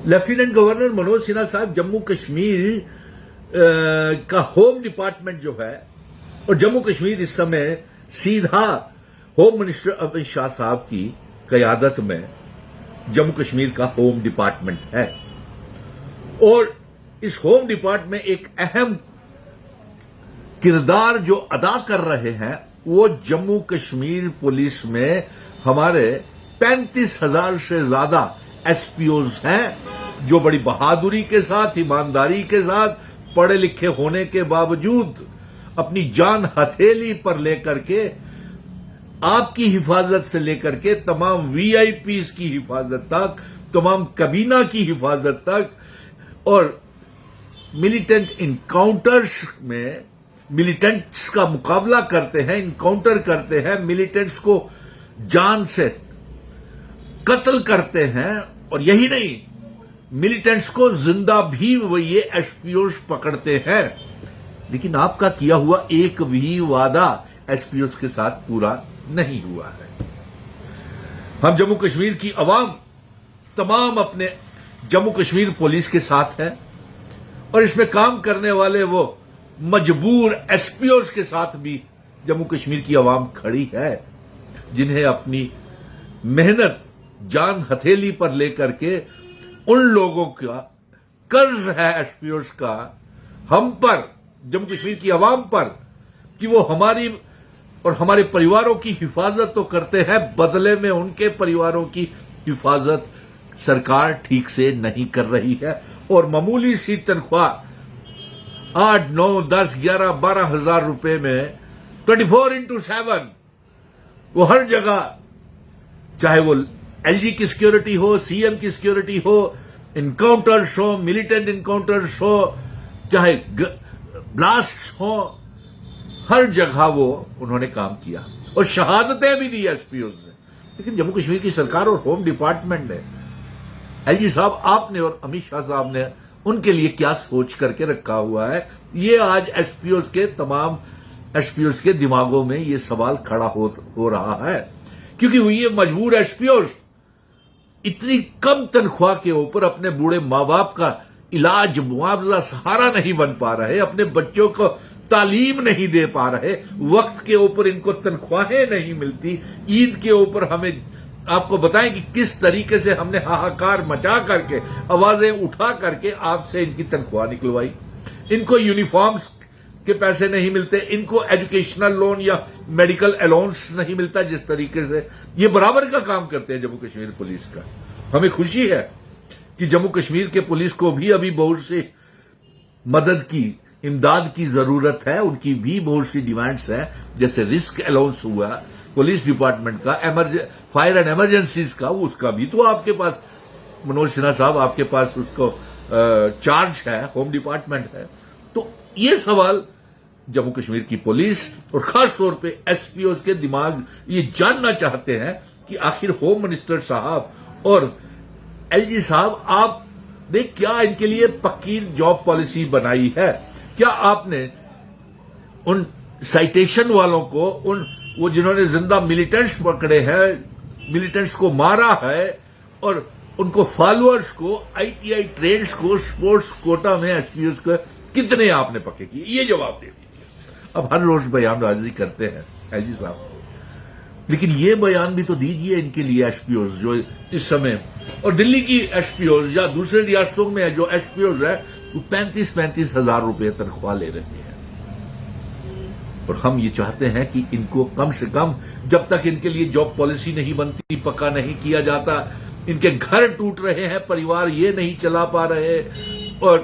Lieutenant governor Manoj Sinha صاحب جموں کشمیر کا home department جو ہے، اور جموں کشمیر اس سمے سیدھا ہوم منسٹر امت شاہ صاحب کی قیادت میں جموں کشمیر کا ہوم ڈپارٹمنٹ ہے، اور اس ہوم ڈپارٹمنٹ میں ایک اہم کردار جو ادا کر رہے ہیں وہ جموں کشمیر پولیس میں ہمارے 35,000 سے زیادہ ایس پی اوز ہیں، جو بڑی بہادری کے ساتھ، ایمانداری کے ساتھ، پڑھے لکھے ہونے کے باوجود اپنی جان ہتھیلی پر لے کر کے آپ کی حفاظت سے لے کر کے تمام وی آئی پیز کی حفاظت تک، تمام کابینہ کی حفاظت تک، اور ملیٹنٹ انکاؤنٹرز میں ملیٹنٹس کا مقابلہ کرتے ہیں، انکاؤنٹر کرتے ہیں، ملیٹنٹس کو جان سے قتل کرتے ہیں، اور یہی نہیں، ملیٹنٹس کو زندہ بھی وہ یہ ایس پی اوز پکڑتے ہیں، لیکن آپ کا کیا ہوا ایک بھی وعدہ ایس پی اوز کے ساتھ پورا نہیں ہوا ہے۔ ہم جموں کشمیر کی عوام تمام اپنے جموں کشمیر پولیس کے ساتھ ہے، اور اس میں کام کرنے والے وہ مجبور ایس پی اوز کے ساتھ بھی جموں کشمیر کی عوام کھڑی ہے، جنہیں اپنی محنت جان ہتھیلی پر لے کر کے ان لوگوں کا قرض ہے ایس پی اوز کا ہم پر، جموں کشمیر کی عوام پر، کہ وہ ہماری اور ہمارے پریواروں کی حفاظت تو کرتے ہیں، بدلے میں ان کے پریواروں کی حفاظت سرکار ٹھیک سے نہیں کر رہی ہے، اور معمولی سی تنخواہ 8، 9، 10، 11، 12 ہزار روپے میں 24x7 وہ ہر جگہ، چاہے وہ ایل جی کی سیکیورٹی ہو، سی ایم کی سیکیورٹی ہو، انکاؤنٹرز ہو، ملیٹنٹ انکاؤنٹرز ہو، چاہے بلاسٹ ہو، ہر جگہ وہ انہوں نے کام کیا اور شہادتیں بھی دی ایس پی اوز نے۔ لیکن جموں کشمیر کی سرکار اور ہوم ڈپارٹمنٹ نے، ایل جی صاحب آپ نے اور امت شاہ صاحب نے ان کے لیے کیا سوچ کر کے رکھا ہوا ہے، یہ آج ایس پی اوز کے تمام ایس پی اوز کے دماغوں میں یہ سوال کھڑا ہو رہا ہے، کیونکہ وہ یہ مجبور ایس پی اوز اتنی کم تنخواہ کے اوپر اپنے بوڑھے ماں باپ کا علاج، معاوضہ، سہارا نہیں بن پا رہے، اپنے بچوں کو تعلیم نہیں دے پا رہے، وقت کے اوپر ان کو تنخواہیں نہیں ملتی، عید کے اوپر ہمیں آپ کو بتائیں کہ کس طریقے سے ہم نے ہاہاکار مچا کر کے، آوازیں اٹھا کر کے آپ سے ان کی تنخواہ نکلوائی، ان کو یونیفارمز کے پیسے نہیں ملتے، ان کو ایجوکیشنل لون یا میڈیکل الاؤنس نہیں ملتا، جس طریقے سے یہ برابر کا کام کرتے ہیں جموں کشمیر پولیس کا۔ ہمیں خوشی ہے کہ جموں کشمیر کے پولیس کو بھی ابھی بہت سی مدد کی، امداد کی ضرورت ہے، ان کی بھی بہت سی ڈیمانڈز ہیں، جیسے رسک الاؤنس ہوا پولیس ڈپارٹمنٹ کا، فائر اینڈ ایمرجنسیز کا، اس کا بھی تو آپ کے پاس منوج سنہا صاحب آپ کے پاس اس کو چارج ہے، ہوم ڈپارٹمنٹ ہے۔ تو یہ سوال جموں کشمیر کی پولیس اور خاص طور پہ ایس پی اوز کے دماغ یہ جاننا چاہتے ہیں کہ آخر ہوم منسٹر صاحب اور ایل جی صاحب آپ نے کیا ان کے لیے پکی جاب پالیسی بنائی ہے؟ کیا آپ نے ان سائٹیشن والوں کو، وہ جنہوں نے زندہ ملیٹنٹس پکڑے ہیں، ملیٹنٹس کو مارا ہے، اور ان کو فالوورز کو، آئی ٹی آئی ٹرینڈز کو سپورٹس کوٹا میں ایس پی اوز کو کتنے آپ نے پکے کیے؟ یہ جواب دے دیجیے۔ اب ہر روز بیان بازی کرتے ہیں ایل جی صاحب، لیکن یہ بیان بھی تو دیجیے ان کے لیے ایس پی اوز جو اس سمے، اور دلی کی ایس پی اوز یا دوسرے ریاستوں میں جو ایس پی اوز ہے وہ 35 ہزار روپے تنخواہ لے رہے ہیں، اور ہم یہ چاہتے ہیں کہ ان کو کم سے کم، جب تک ان کے لیے جاب پالیسی نہیں بنتی، پکا نہیں کیا جاتا، ان کے گھر ٹوٹ رہے ہیں، پریوار یہ نہیں چلا پا رہے، اور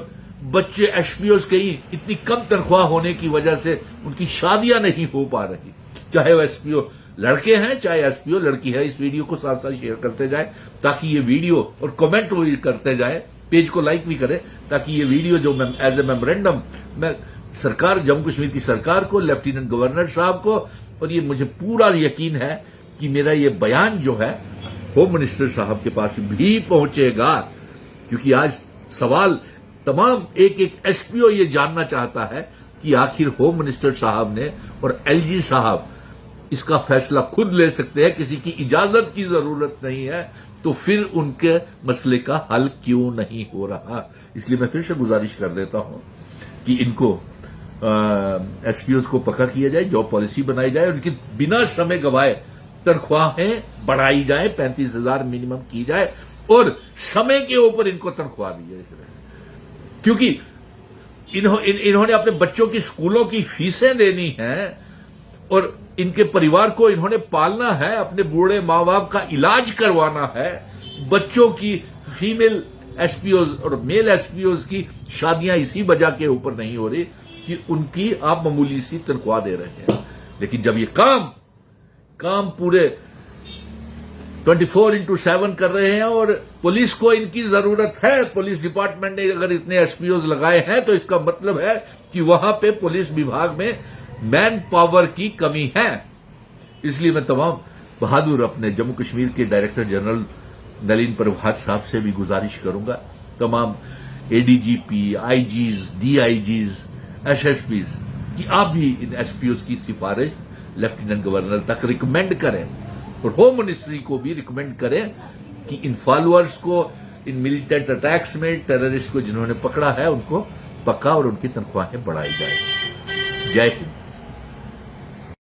بچے ایس پی اوز کہیں اتنی کم تنخواہ ہونے کی وجہ سے ان کی شادیاں نہیں ہو پا رہی، چاہے وہ ایس پی او لڑکے ہیں چاہے ایس پی او لڑکی ہے۔ اس ویڈیو کو ساتھ ساتھ شیئر کرتے جائیں تاکہ یہ ویڈیو، اور کمنٹ کرتے جائیں، پیج کو لائک بھی کریں تاکہ یہ ویڈیو جو میں ایز اے میمورینڈم میں سرکار، جموں کشمیر کی سرکار کو، لیفٹیننٹ گورنر صاحب کو، اور یہ مجھے پورا یقین ہے کہ میرا یہ بیان جو ہے ہوم منسٹر صاحب کے پاس بھی پہنچے گا، کیونکہ آج سوال تمام ایک ایس پی او یہ جاننا چاہتا ہے کہ آخر ہوم منسٹر صاحب نے اور ایل جی صاحب اس کا فیصلہ خود لے سکتے ہیں، کسی کی اجازت کی ضرورت نہیں ہے، تو پھر ان کے مسئلے کا حل کیوں نہیں ہو رہا؟ اس لیے میں پھر سے گزارش کر دیتا ہوں کہ ان کو ایس پی اوز کو پکا کیا جائے، جاب پالیسی بنائی جائے، ان کی بنا سمے گوائے تنخواہیں بڑھائی جائیں، 35,000 منیمم کی جائے، اور سمے کے اوپر ان کو تنخواہ دی جائے، کیونکہ انہوں نے اپنے بچوں کی اسکولوں کی فیسیں دینی ہیں اور ان کے پریوار کو انہوں نے پالنا ہے، اپنے بوڑھے ماں باپ کا علاج کروانا ہے، بچوں کی فیمیل ایس پی اوز اور میل ایس پی اوز کی شادیاں اسی وجہ کے اوپر نہیں ہو رہی کہ ان کی آپ معمولی سی تنخواہ دے رہے ہیں، لیکن جب یہ کام پورے 24/7 کر رہے ہیں اور پولیس کو ان کی ضرورت ہے، پولیس ڈپارٹمنٹ نے اگر اتنے ایس پی اوز لگائے ہیں تو اس کا مطلب ہے کہ وہاں پہ پولیس وبھاگ میں مین پاور کی کمی ہے۔ اس لیے میں تمام بہادر اپنے جموں کشمیر کے ڈائریکٹر جنرل نلین پربھات صاحب سے بھی گزارش کروں گا، تمام ADGP, IGs, DIGs, SSPs, کہ آپ بھی ان ایس پی اوز کی سفارش لیفٹیننٹ گورنر تک ریکمینڈ کریں اور ہوم منسٹری کو بھی ریکمینڈ کریں کہ ان فالوورز کو، ان ملیٹنٹ اٹیکس میں ٹیررسٹ کو جنہوں نے پکڑا ہے ان کو پکا اور ان کی تنخواہیں بڑھائی جائیں۔ جے ہند۔